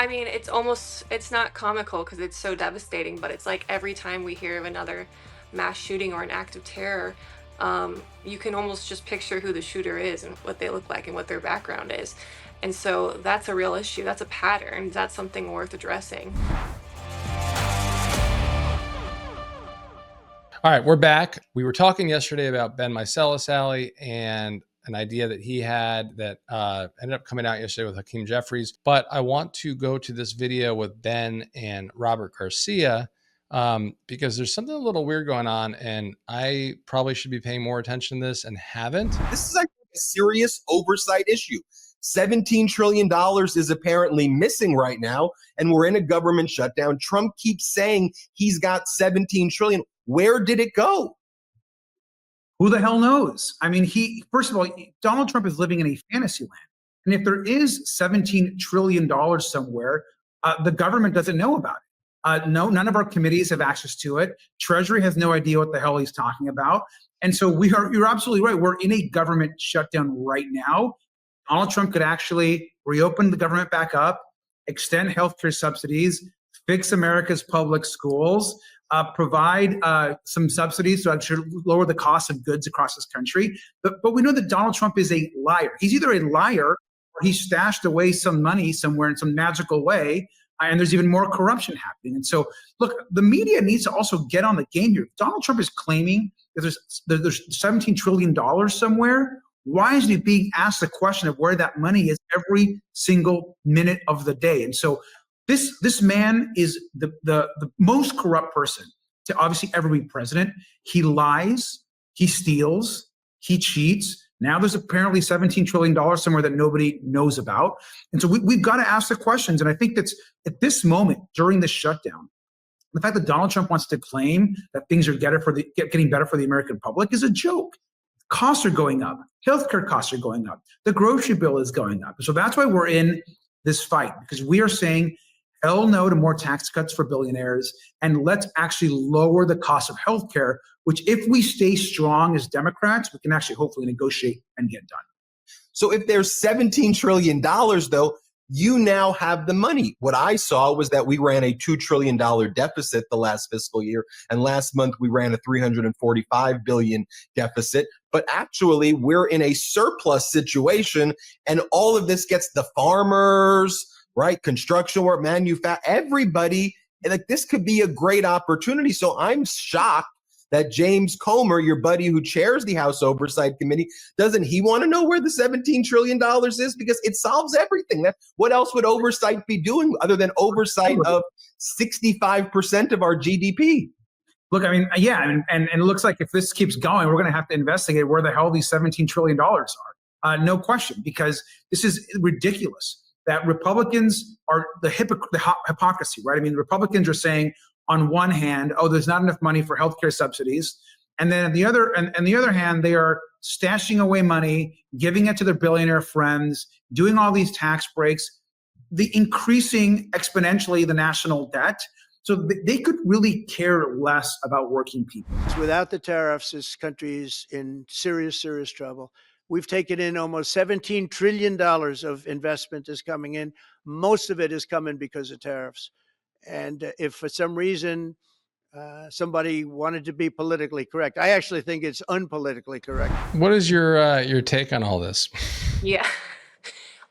I mean, it's not comical because it's so devastating, but it's like every time we hear of another mass shooting or an act of terror, you can almost just picture who the shooter is and what they look like and what their background is. And so that's a real issue. That's a pattern. That's something worth addressing. All right, we're back. We were talking yesterday about Ben Meiselas, Ally, and an idea that he had that ended up coming out yesterday with Hakeem Jeffries. But I want to go to this video with Ben and Robert Garcia because there's something a little weird going on, and I probably should be paying more attention to this and haven't. This is a serious oversight issue. $17 trillion is apparently missing right now, and we're in a government shutdown. Trump keeps saying he's got 17 trillion. Where did it go? Who the hell knows? I mean, first of all, Donald Trump is living in a fantasy land. And if there is $17 trillion somewhere, the government doesn't know about it. No, none of our committees have access to it. Treasury has no idea what the hell he's talking about. And so you're absolutely right. We're in a government shutdown right now. Donald Trump could actually reopen the government back up, extend healthcare subsidies, fix America's public schools, provide some subsidies to actually lower the cost of goods across this country. But we know that Donald Trump is a liar. He's either a liar or he stashed away some money somewhere in some magical way, and there's even more corruption happening. And so, look, the media needs to also get on the game here. Donald Trump is claiming that there's $17 trillion somewhere. Why isn't he being asked the question of where that money is every single minute of the day? And so this man is the most corrupt person to obviously ever be president. He lies, he steals, he cheats. Now there's apparently $17 trillion somewhere that nobody knows about. And so we've got to ask the questions. And I think that's at this moment during this shutdown, the fact that Donald Trump wants to claim that things are getting better for the American public is a joke. Costs are going up. Healthcare costs are going up. The grocery bill is going up. So that's why we're in this fight, because we are saying hell no to more tax cuts for billionaires, and let's actually lower the cost of healthcare, which if we stay strong as Democrats, we can actually hopefully negotiate and get done. So if there's $17 trillion, though, you now have the money. What I saw was that we ran a $2 trillion deficit the last fiscal year. And last month we ran a $345 billion deficit. But actually we're in a surplus situation, and all of this gets the farmers, right? Construction work, everybody. Like, this could be a great opportunity. So I'm shocked that James Comer, your buddy who chairs the House Oversight Committee, doesn't he want to know where the $17 trillion is? Because it solves everything. What else would oversight be doing other than oversight of 65% of our GDP? Look, I mean, yeah, and it looks like if this keeps going, we're going to have to investigate where the hell these $17 trillion are. No question, because this is ridiculous that Republicans are the hypocrisy, right? I mean, Republicans are saying, on one hand, oh, there's not enough money for healthcare subsidies, and then on the other hand, they are stashing away money, giving it to their billionaire friends, doing all these tax breaks, increasing exponentially the national debt. So they could really care less about working people. Without the tariffs, this country is in serious, serious trouble. We've taken in almost $17 trillion of investment is coming in. Most of it is coming because of tariffs. And if for some reason somebody wanted to be politically correct, I actually think it's unpolitically correct. What is your take on all this? Yeah.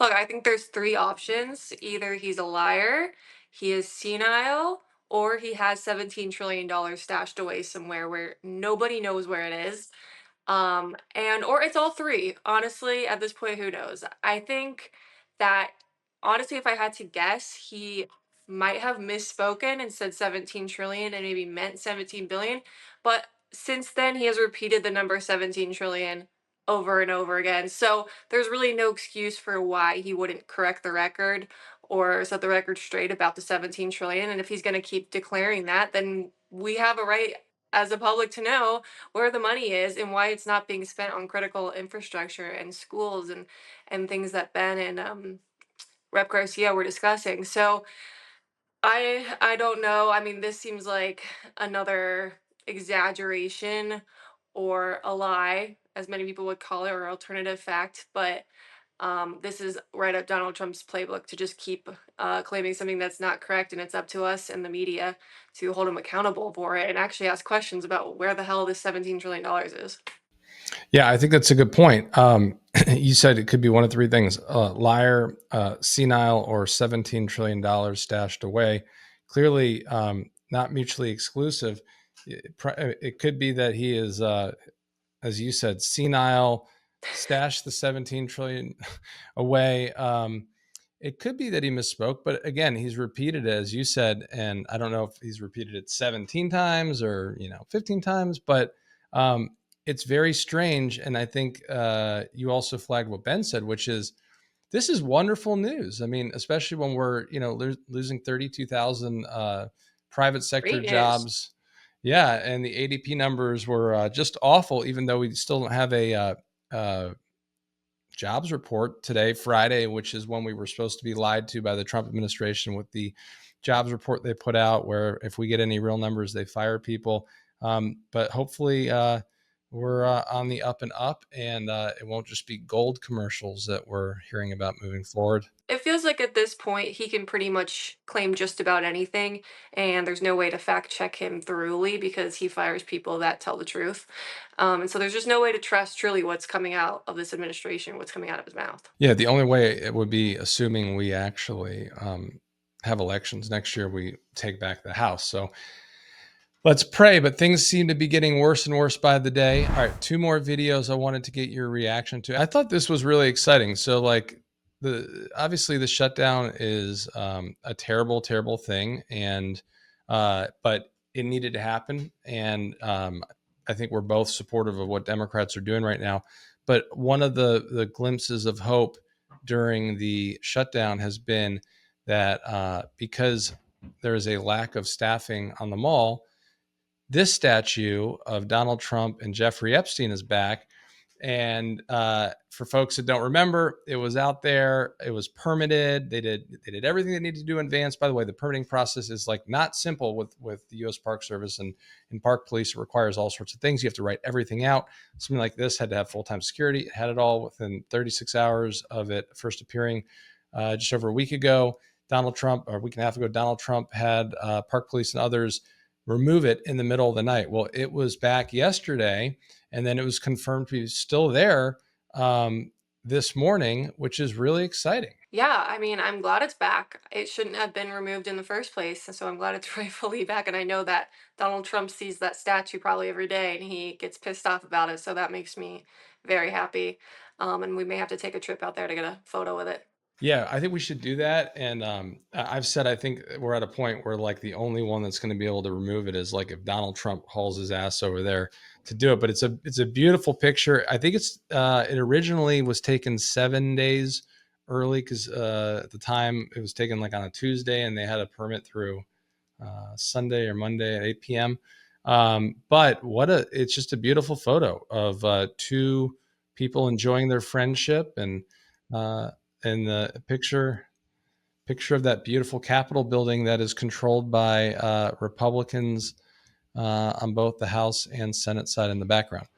Look, I think there's three options. Either he's a liar, he is senile, or he has $17 trillion stashed away somewhere where nobody knows where it is. Or it's all three. Honestly, at this point, who knows? I think that honestly, if I had to guess, he might have misspoken and said 17 trillion and maybe meant 17 billion. But since then, he has repeated the number 17 trillion over and over again. So there's really no excuse for why he wouldn't correct the record or set the record straight about the 17 trillion. And if he's going to keep declaring that, then we have a right as a public to know where the money is and why it's not being spent on critical infrastructure and schools and things that Ben and Rep Garcia were discussing. So I don't know. I mean, this seems like another exaggeration or a lie, as many people would call it, or alternative fact. But This is right up Donald Trump's playbook to just keep claiming something that's not correct, and it's up to us and the media to hold him accountable for it and actually ask questions about where the hell this $17 trillion is. Yeah, I think that's a good point. You said it could be one of three things: liar, senile, or $17 trillion stashed away. Clearly, not mutually exclusive. It could be that he is, as you said, senile, stashed the 17 trillion away. It could be that he misspoke, but again, he's repeated it, as you said, and I don't know if he's repeated it 17 times or 15 times, but it's very strange. And I think you also flagged what Ben said, which is this is wonderful news. I mean, especially when we're losing 32,000 private sector Great news. jobs. Yeah, and the ADP numbers were just awful, even though we still don't have a jobs report today, Friday, which is when we were supposed to be lied to by the Trump administration with the jobs report they put out, where if we get any real numbers, they fire people. But hopefully we're on the up and up, and it won't just be gold commercials that we're hearing about moving forward. It feels like at this point he can pretty much claim just about anything, and there's no way to fact check him thoroughly because he fires people that tell the truth. And so there's just no way to trust truly what's coming out of this administration, what's coming out of his mouth. Yeah, the only way it would be assuming we actually have elections next year, we take back the House. So let's pray, but things seem to be getting worse and worse by the day. All right, two more videos I wanted to get your reaction to. I thought this was really exciting. So like obviously the shutdown is a terrible, terrible thing. And, but it needed to happen. And I think we're both supportive of what Democrats are doing right now. But one of the glimpses of hope during the shutdown has been that because there is a lack of staffing on the mall, this statue of Donald Trump and Jeffrey Epstein is back. And for folks that don't remember, it was out there. It was permitted. They did everything they needed to do in advance. By the way, the permitting process is like not simple with the U.S. Park Service and Park Police. It requires all sorts of things. You have to write everything out. Something like this had to have full-time security. It had it all within 36 hours of it first appearing just over a week ago. Donald Trump, or a week and a half ago, Donald Trump had Park Police and others remove it in the middle of the night. Well, it was back yesterday, and then it was confirmed to be still there this morning, which is really exciting. Yeah, I mean, I'm glad it's back. It shouldn't have been removed in the first place, and so I'm glad it's rightfully back. And I know that Donald Trump sees that statue probably every day, and he gets pissed off about it. So that makes me very happy. And we may have to take a trip out there to get a photo with it. Yeah, I think we should do that. And I've said I think we're at a point where like the only one that's going to be able to remove it is like if Donald Trump hauls his ass over there to do it. But it's a beautiful picture. I think it originally was taken 7 days early because at the time it was taken like on a Tuesday, and they had a permit through Sunday or Monday at 8 p.m. But it's just a beautiful photo of two people enjoying their friendship, and the picture of that beautiful Capitol building that is controlled by Republicans on both the House and Senate side in the background.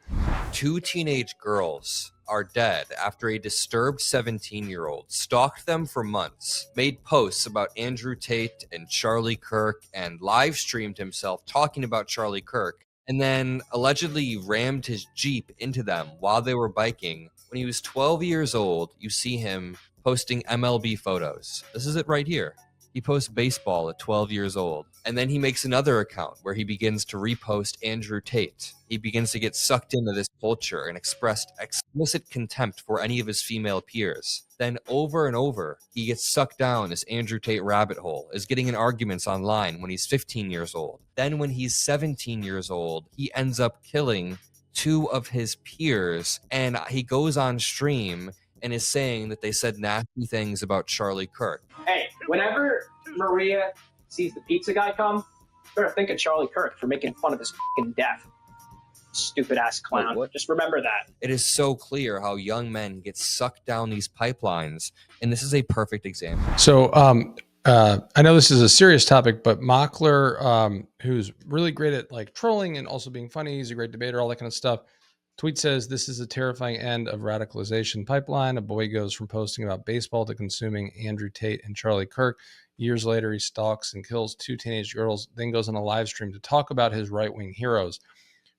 Two teenage girls are dead after a disturbed 17-year-old stalked them for months, made posts about Andrew Tate and Charlie Kirk, and live streamed himself talking about Charlie Kirk, and then allegedly rammed his Jeep into them while they were biking. When he was 12 years old, you see him posting MLB photos. This is it right here. He posts baseball at 12 years old. And then he makes another account where he begins to repost Andrew Tate. He begins to get sucked into this culture and expressed explicit contempt for any of his female peers. Then over and over, he gets sucked down this Andrew Tate rabbit hole, is getting in arguments online when he's 15 years old. Then when he's 17 years old, he ends up killing two of his peers, and he goes on stream and is saying that they said nasty things about Charlie Kirk. Hey, whenever Maria sees the pizza guy come, better think of Charlie Kirk for making fun of his fucking death. Stupid ass clown. Wait, just remember that. It is so clear how young men get sucked down these pipelines, and this is a perfect example. So I know this is a serious topic, but Mockler, who's really great at like trolling and also being funny, he's a great debater, all that kind of stuff. Tweet says, this is a terrifying end of radicalization pipeline. A boy goes from posting about baseball to consuming Andrew Tate and Charlie Kirk. Years later, he stalks and kills 2 teenage girls, then goes on a live stream to talk about his right-wing heroes.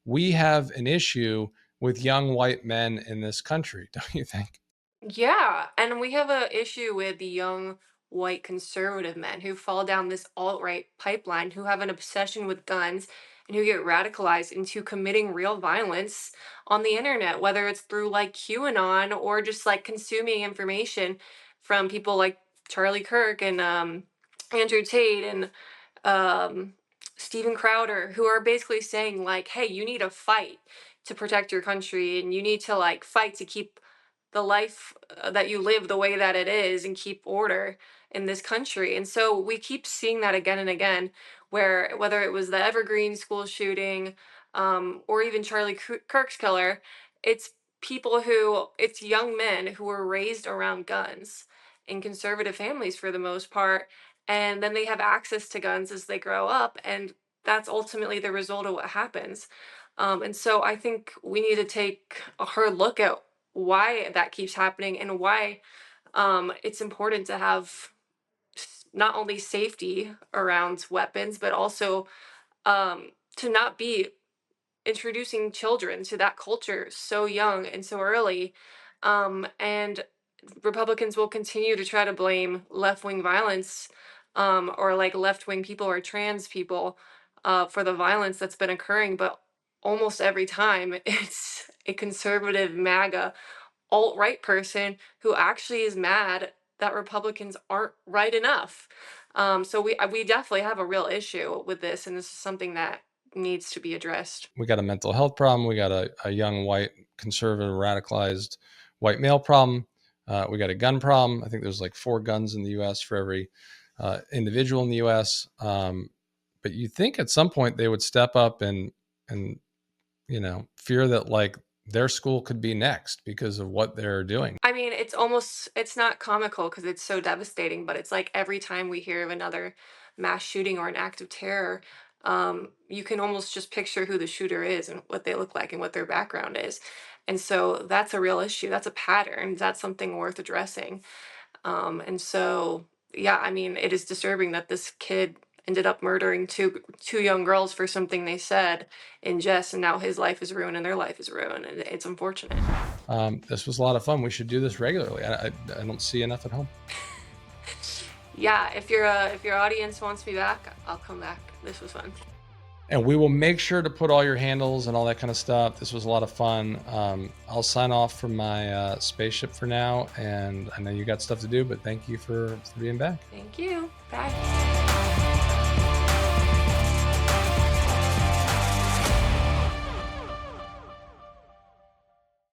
We have an issue with young white men in this country, don't you think? Yeah, and we have a issue with the young white conservative men who fall down this alt-right pipeline, who have an obsession with guns and who get radicalized into committing real violence on the internet, whether it's through like QAnon or just like consuming information from people like Charlie Kirk and Andrew Tate and um, Steven Crowder, who are basically saying like, hey, you need to fight to protect your country and you need to like fight to keep the life that you live the way that it is and keep order in this country. And so we keep seeing that again and again, where whether it was the Evergreen school shooting or even Charlie Kirk's killer, it's it's young men who were raised around guns in conservative families for the most part. And then they have access to guns as they grow up. And that's ultimately the result of what happens. And so I think we need to take a hard look at why that keeps happening and why it's important to have not only safety around weapons, but also to not be introducing children to that culture so young and so early. And Republicans will continue to try to blame left-wing violence or like left-wing people or trans people for the violence that's been occurring. But almost every time it's a conservative MAGA alt-right person who actually is mad that Republicans aren't right enough. So we definitely have a real issue with this, and this is something that needs to be addressed. We got a mental health problem. We got a young white conservative radicalized white male problem. We got a gun problem. I think there's like 4 guns in the U.S. for every individual in the U.S. But you think at some point they would step up and fear that like their school could be next because of what they're doing. I mean, it's not comical because it's so devastating, but it's like every time we hear of another mass shooting or an act of terror, you can almost just picture who the shooter is and what they look like and what their background is. And so that's a real issue. That's a pattern. That's something worth addressing. And so, yeah, I mean, it is disturbing that this kid ended up murdering two young girls for something they said in jest, and now his life is ruined and their life is ruined, and it's unfortunate. This was a lot of fun. We should do this regularly. I don't see enough at home. Yeah, if your audience wants me back, I'll come back. This was fun. And we will make sure to put all your handles and all that kind of stuff. This was a lot of fun. I'll sign off from my spaceship for now. And I know you got stuff to do, but thank you for being back. Thank you. Bye.